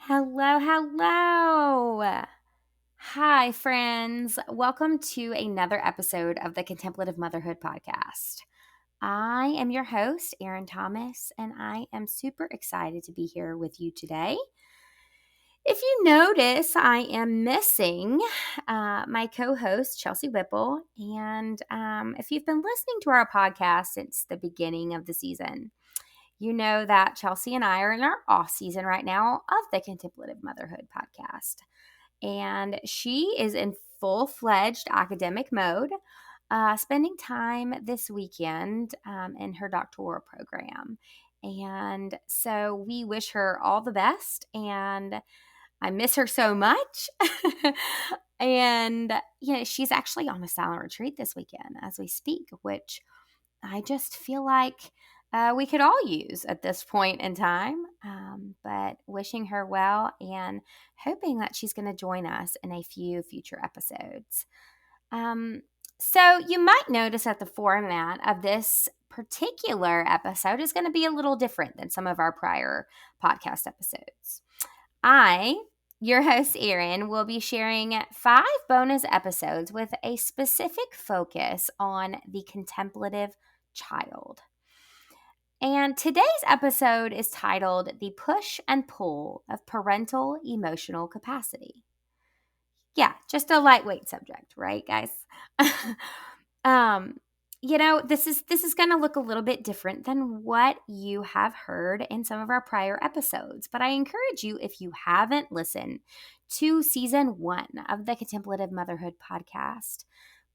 Hello, hello. Hi, friends. Welcome to another episode of the Contemplative Motherhood Podcast. I am your host, Erin Thomas, and I am super excited to be here with you today. If you notice, I am missing my co host, Chelsea Whipple. And if you've been listening to our podcast since the beginning of the season, you know that Chelsea and I are in our off season right now of the Contemplative Motherhood Podcast. And she is in full-fledged academic mode, spending time this weekend in her doctoral program. And so we wish her all the best, and I miss her so much. And, she's actually on a silent retreat this weekend as we speak, which I just feel like we could all use at this point in time. But wishing her well and hoping that she's going to join us in a few future episodes. So you might notice that the format of this particular episode is going to be a little different than some of our prior podcast episodes. Your host, Erin, will be sharing 5 bonus episodes with a specific focus on the contemplative child. And today's episode is titled The Push and Pull of Parental Emotional Capacity. Yeah, just a lightweight subject, right, guys? This is going to look a little bit different than what you have heard in some of our prior episodes, but I encourage you, if you haven't listened to season 1 of the Contemplative Motherhood Podcast,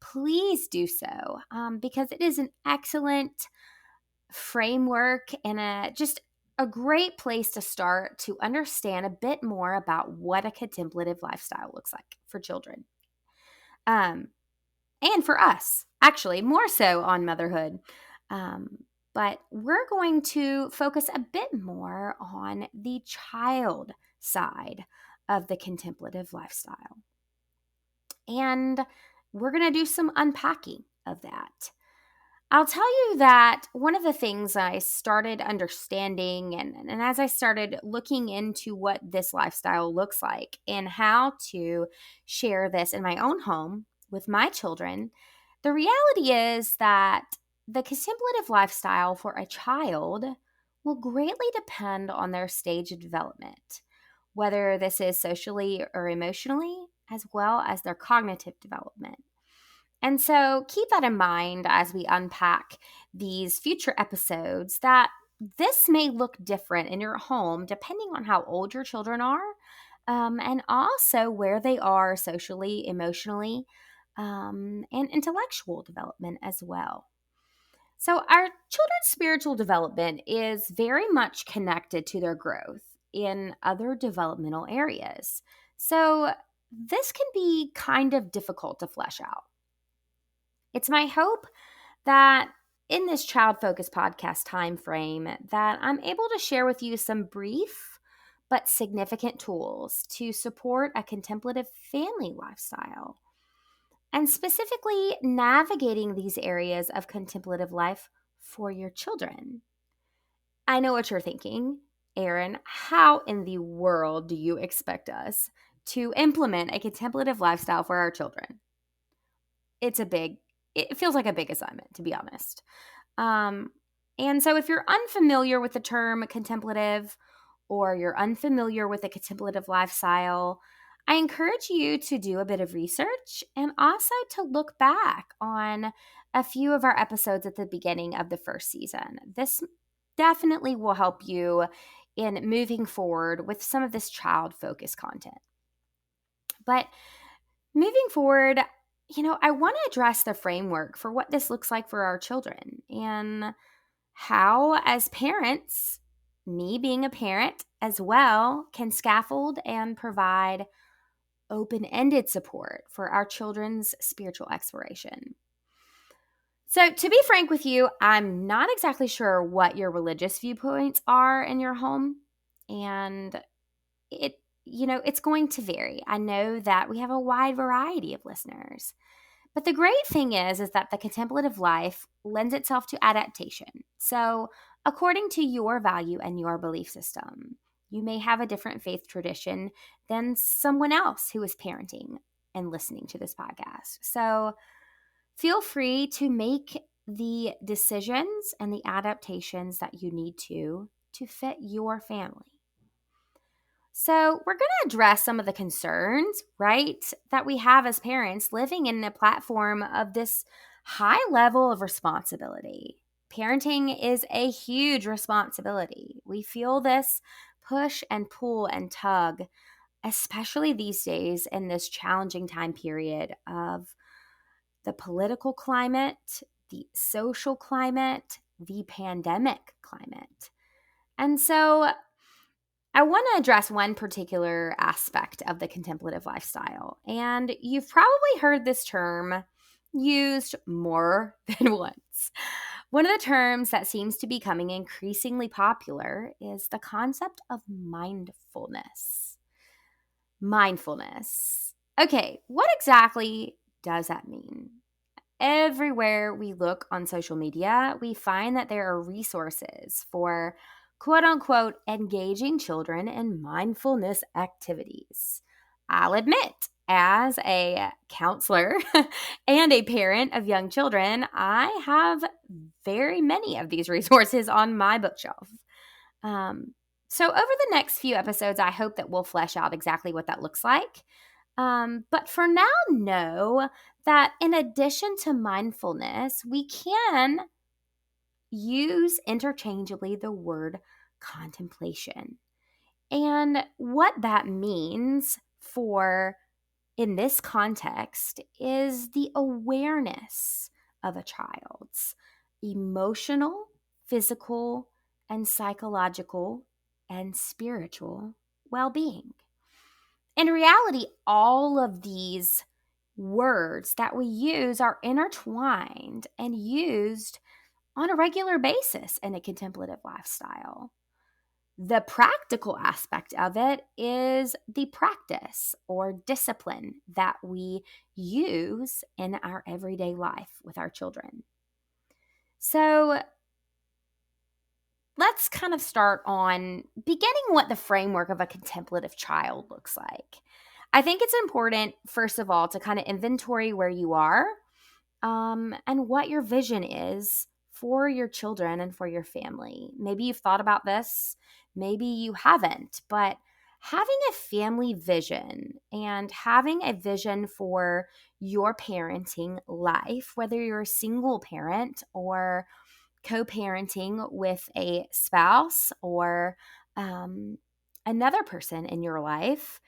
please do so, because it is an excellent framework and just a great place to start to understand a bit more about what a contemplative lifestyle looks like for children. And for us, actually, more so on motherhood. But we're going to focus a bit more on the child side of the contemplative lifestyle. And we're going to do some unpacking of that. I'll tell you that one of the things I started understanding and as I started looking into what this lifestyle looks like and how to share this in my own home with my children, the reality is that the contemplative lifestyle for a child will greatly depend on their stage of development, whether this is socially or emotionally, as well as their cognitive development. And so keep that in mind as we unpack these future episodes, that this may look different in your home depending on how old your children are, and also where they are socially, emotionally, and intellectual development as well. So our children's spiritual development is very much connected to their growth in other developmental areas. So this can be kind of difficult to flesh out. It's my hope that in this child-focused podcast time frame that I'm able to share with you some brief but significant tools to support a contemplative family lifestyle, and specifically navigating these areas of contemplative life for your children. I know what you're thinking, Erin. How in the world do you expect us to implement a contemplative lifestyle for our children? It feels like a big assignment, to be honest. And so if you're unfamiliar with the term contemplative, or you're unfamiliar with a contemplative lifestyle, I encourage you to do a bit of research and also to look back on a few of our episodes at the beginning of the first season. This definitely will help you in moving forward with some of this child-focused content. But moving forward, I want to address the framework for what this looks like for our children and how, as parents, me being a parent as well, can scaffold and provide open-ended support for our children's spiritual exploration. So, to be frank with you, I'm not exactly sure what your religious viewpoints are in your home, and it's going to vary. I know that we have a wide variety of listeners. But the great thing is that the contemplative life lends itself to adaptation. So, according to your value and your belief system, You may have a different faith tradition than someone else who is parenting and listening to this podcast. So feel free to make the decisions and the adaptations that you need to fit your family. So we're going to address some of the concerns, right, that we have as parents living in a platform of this high level of responsibility. Parenting is a huge responsibility. We feel this push and pull and tug, especially these days in this challenging time period of the political climate, the social climate, the pandemic climate. And so I want to address one particular aspect of the contemplative lifestyle. And you've probably heard this term used more than once. One of the terms that seems to be becoming increasingly popular is the concept of mindfulness. Mindfulness. Okay, what exactly does that mean? Everywhere we look on social media, we find that there are resources for quote unquote engaging children in mindfulness activities. I'll admit, as a counselor and a parent of young children, I have very many of these resources on my bookshelf. So, over the next few episodes, I hope that we'll flesh out exactly what that looks like. But for now, know that in addition to mindfulness, we can use interchangeably the word contemplation. And what that means for, in this context, is the awareness of a child's emotional, physical, and psychological and spiritual well-being. In reality, all of these words that we use are intertwined and used on a regular basis in a contemplative lifestyle. The practical aspect of it is the practice or discipline that we use in our everyday life with our children. So let's kind of start on beginning what the framework of a contemplative child looks like. I think it's important, first of all, to kind of inventory where you are and what your vision is for your children and for your family. Maybe you've thought about this, maybe you haven't, but having a family vision and having a vision for your parenting life, whether you're a single parent or co-parenting with a spouse or another person in your life,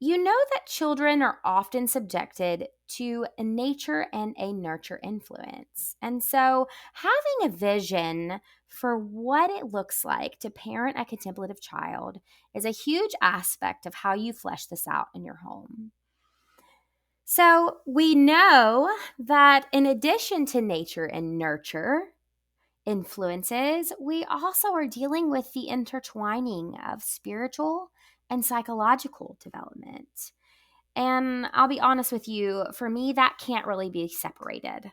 you know that children are often subjected to a nature and a nurture influence. And so having a vision for what it looks like to parent a contemplative child is a huge aspect of how you flesh this out in your home. So we know that in addition to nature and nurture influences, we also are dealing with the intertwining of spiritual and psychological development. And I'll be honest with you, for me, that can't really be separated.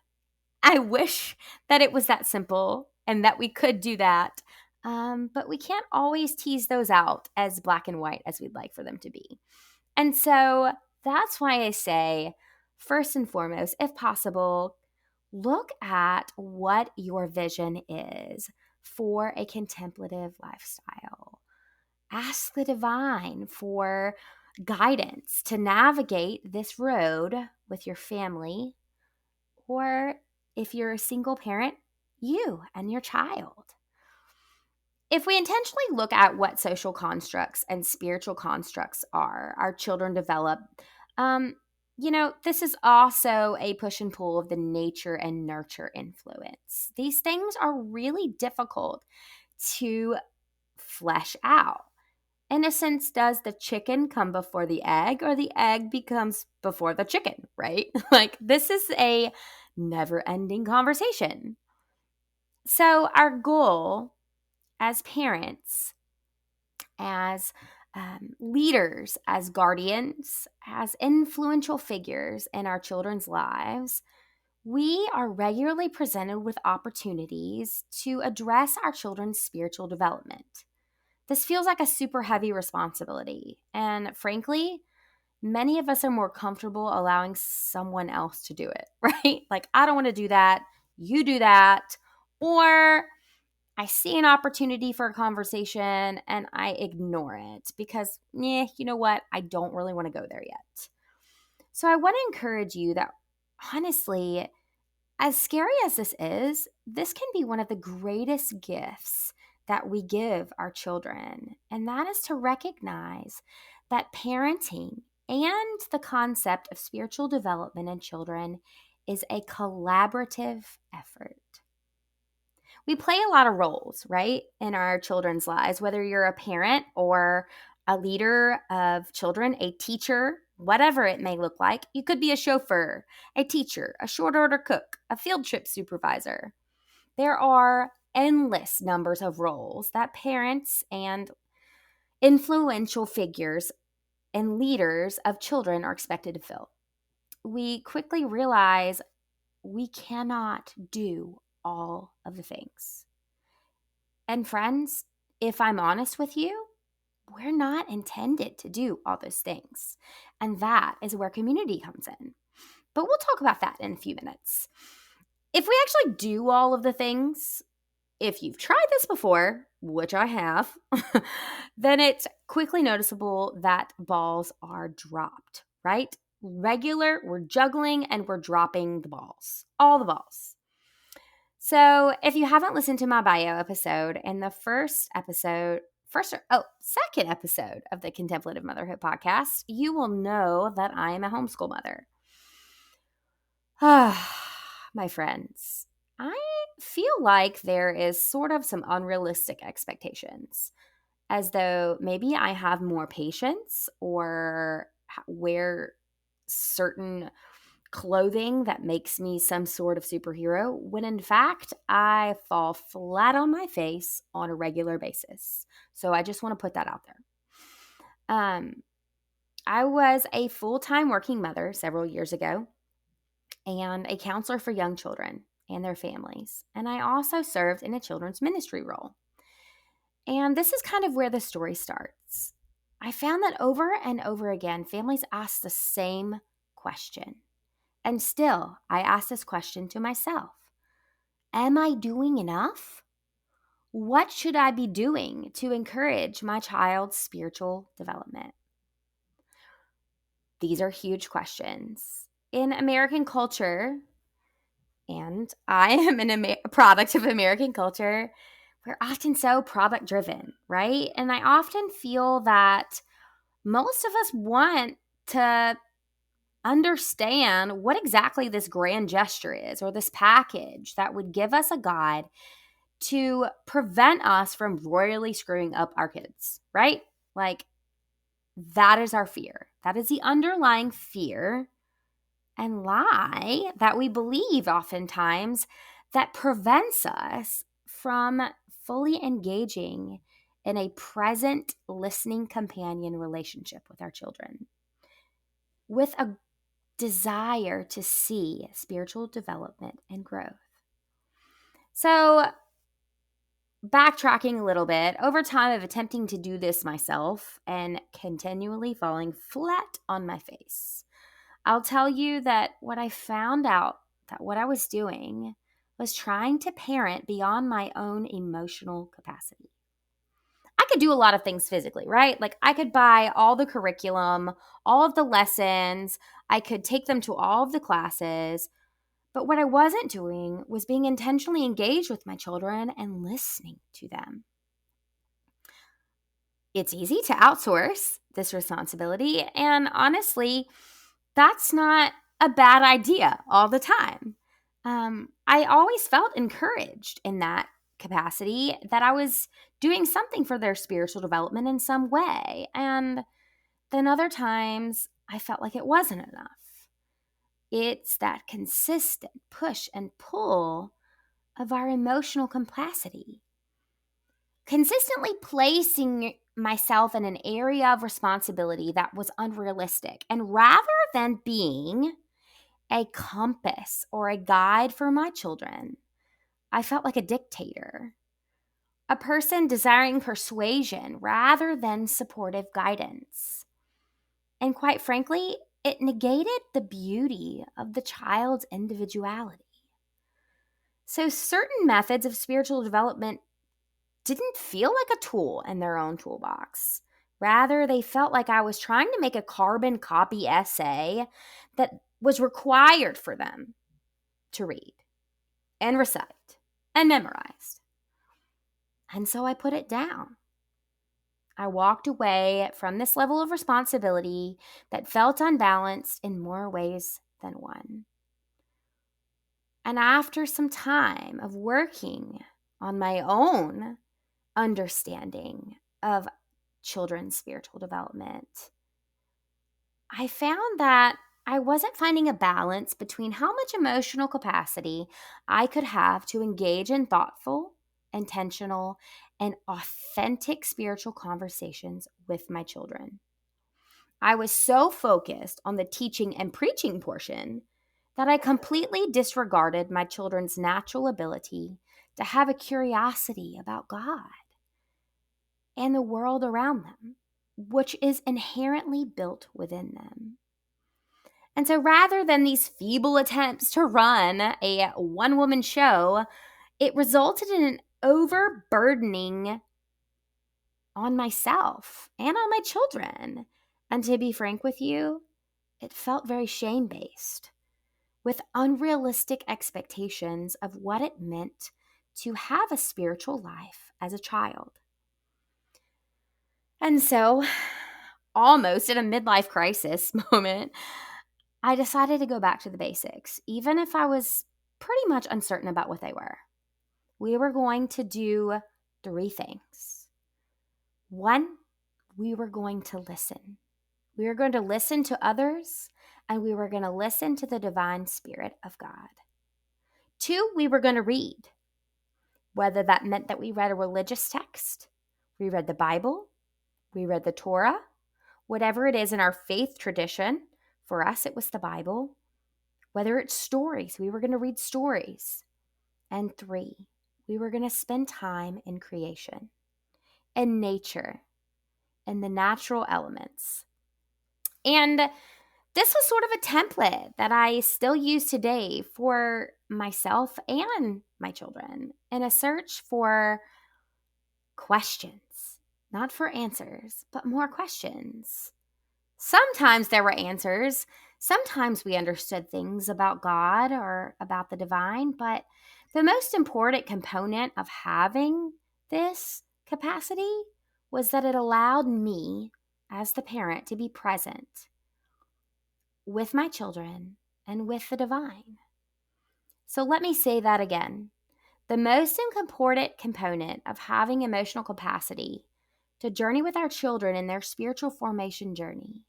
I wish that it was that simple and that we could do that, but we can't always tease those out as black and white as we'd like for them to be. And so that's why I say, first and foremost, if possible, look at what your vision is for a contemplative lifestyle. Ask the divine for guidance to navigate this road with your family, or if you're a single parent, you and your child. If we intentionally look at what social constructs and spiritual constructs are, our children develop, this is also a push and pull of the nature and nurture influence. These things are really difficult to flesh out. In a sense, does the chicken come before the egg, or the egg becomes before the chicken, right? Like, this is a never-ending conversation. So our goal as parents, as leaders, as guardians, as influential figures in our children's lives, we are regularly presented with opportunities to address our children's spiritual development. This feels like a super heavy responsibility. And frankly, many of us are more comfortable allowing someone else to do it, right? Like, I don't want to do that. You do that. Or I see an opportunity for a conversation and I ignore it because, you know what? I don't really want to go there yet. So I want to encourage you that honestly, as scary as this can be one of the greatest gifts that we give our children. And that is to recognize that parenting and the concept of spiritual development in children is a collaborative effort. We play a lot of roles, right, in our children's lives, whether you're a parent or a leader of children, a teacher, whatever it may look like. You could be a chauffeur, a teacher, a short order cook, a field trip supervisor. There are endless numbers of roles that parents and influential figures and leaders of children are expected to fill. We quickly realize we cannot do all of the things. And friends, if I'm honest with you, we're not intended to do all those things. And that is where community comes in. But we'll talk about that in a few minutes. If we actually do all of the things, if you've tried this before, which I have, then it's quickly noticeable that balls are dropped, right? We're juggling and we're dropping the balls, all the balls. So if you haven't listened to my bio episode and the second episode of the Contemplative Motherhood podcast, you will know that I am a homeschool mother. My friends, I feel like there is sort of some unrealistic expectations, as though maybe I have more patience or wear certain clothing that makes me some sort of superhero, when in fact I fall flat on my face on a regular basis. So I just want to put that out there. I was a full-time working mother several years ago and a counselor for young children and their families. And I also served in a children's ministry role. And this is kind of where the story starts. I found that over and over again, families ask the same question. And still, I ask this question to myself. Am I doing enough? What should I be doing to encourage my child's spiritual development? These are huge questions. In American culture, and I am a product of American culture, we're often so product driven, right? And I often feel that most of us want to understand what exactly this grand gesture is, or this package that would give us a guide to prevent us from royally screwing up our kids, right? Like, that is our fear. That is the underlying fear and lie that we believe oftentimes that prevents us from fully engaging in a present listening companion relationship with our children, with a desire to see spiritual development and growth. So, backtracking a little bit, over time of attempting to do this myself and continually falling flat on my face, I'll tell you that what I found out that what I was doing was trying to parent beyond my own emotional capacity. I could do a lot of things physically, right? Like, I could buy all the curriculum, all of the lessons, I could take them to all of the classes. But what I wasn't doing was being intentionally engaged with my children and listening to them. It's easy to outsource this responsibility, and honestly, that's not a bad idea all the time. I always felt encouraged in that capacity that I was doing something for their spiritual development in some way. And then other times I felt like it wasn't enough. It's that consistent push and pull of our emotional capacity. Consistently placing myself in an area of responsibility that was unrealistic. And rather than being a compass or a guide for my children, I felt like a dictator. a person desiring persuasion rather than supportive guidance. And quite frankly, it negated the beauty of the child's individuality. So certain methods of spiritual development didn't feel like a tool in their own toolbox. Rather, they felt like I was trying to make a carbon copy essay that was required for them to read and recite and memorize. And so I put it down. I walked away from this level of responsibility that felt unbalanced in more ways than one. And after some time of working on my own understanding of children's spiritual development, I found that I wasn't finding a balance between how much emotional capacity I could have to engage in thoughtful, intentional, and authentic spiritual conversations with my children. I was so focused on the teaching and preaching portion that I completely disregarded my children's natural ability to have a curiosity about God and the world around them, which is inherently built within them. And so rather than these feeble attempts to run a one-woman show, it resulted in an overburdening on myself and on my children. And to be frank with you, it felt very shame-based, with unrealistic expectations of what it meant to have a spiritual life as a child. And so, almost in a midlife crisis moment, I decided to go back to the basics, even if I was pretty much uncertain about what they were. We were going to do 3 things. 1, we were going to listen. We were going to listen to others, and we were going to listen to the divine spirit of God. 2, we were going to read, whether that meant that we read a religious text, we read the Bible, we read the Torah, whatever it is in our faith tradition. For us, it was the Bible. Whether it's stories, we were going to read stories. And 3, we were going to spend time in creation, in nature, in the natural elements. And this was sort of a template that I still use today for myself and my children in a search for questions, not for answers, but more questions. Sometimes there were answers. Sometimes we understood things about God or about the divine, but the most important component of having this capacity was that it allowed me, as the parent, to be present with my children and with the divine. So let me say that again. The most important component of having emotional capacity to journey with our children in their spiritual formation journey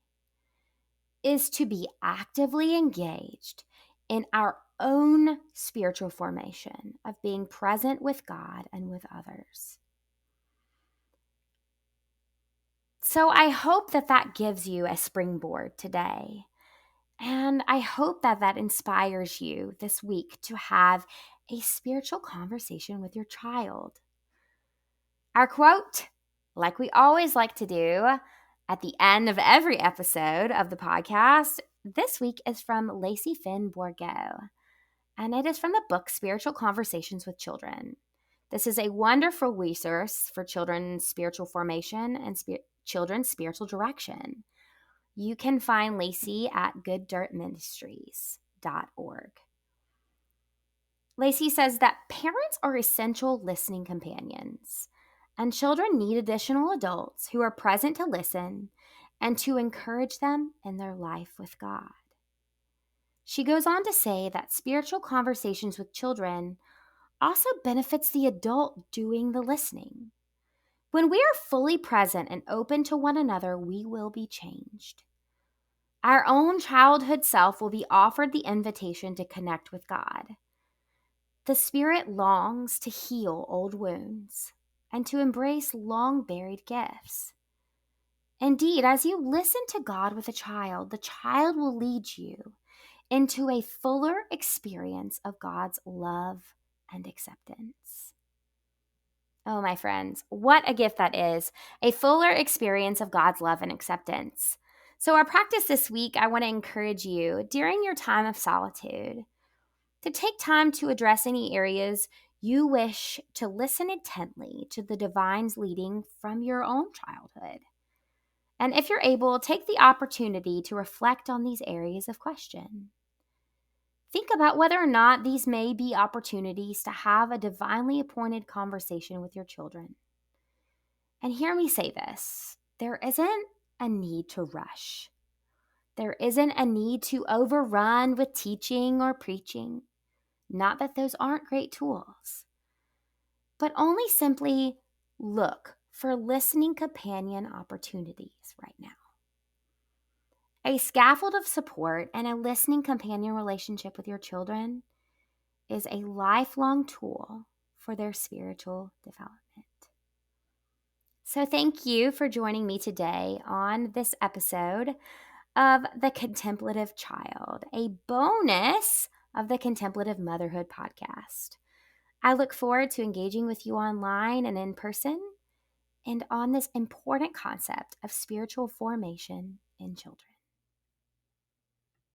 is to be actively engaged in our own spiritual formation of being present with God and with others. So I hope that that gives you a springboard today. And I hope that that inspires you this week to have a spiritual conversation with your child. Our quote, like we always like to do at the end of every episode of the podcast, this week is from Lacey Borgo, and it is from the book Spiritual Conversations with Children. This is a wonderful resource for children's spiritual formation and children's spiritual direction. You can find Lacey at gooddirtministries.org. Lacey says that parents are essential listening companions, and children need additional adults who are present to listen and to encourage them in their life with God. She goes on to say that spiritual conversations with children also benefits the adult doing the listening. When we are fully present and open to one another, we will be changed. Our own childhood self will be offered the invitation to connect with God. The Spirit longs to heal old wounds and to embrace long-buried gifts. Indeed, as you listen to God with a child, the child will lead you into a fuller experience of God's love and acceptance. Oh, my friends, what a gift that is, a fuller experience of God's love and acceptance. So, our practice this week, I want to encourage you during your time of solitude to take time to address any areas you wish to listen intently to the divine's leading from your own childhood. And if you're able, take the opportunity to reflect on these areas of question. Think about whether or not these may be opportunities to have a divinely appointed conversation with your children. And hear me say this, there isn't a need to rush. There isn't a need to overrun with teaching or preaching. Not that those aren't great tools, but only simply look for listening companion opportunities right now. A scaffold of support and a listening companion relationship with your children is a lifelong tool for their spiritual development. So thank you for joining me today on this episode of The Contemplative Child, a bonus of the Contemplative Motherhood podcast. I look forward to engaging with you online and in person and on this important concept of spiritual formation in children.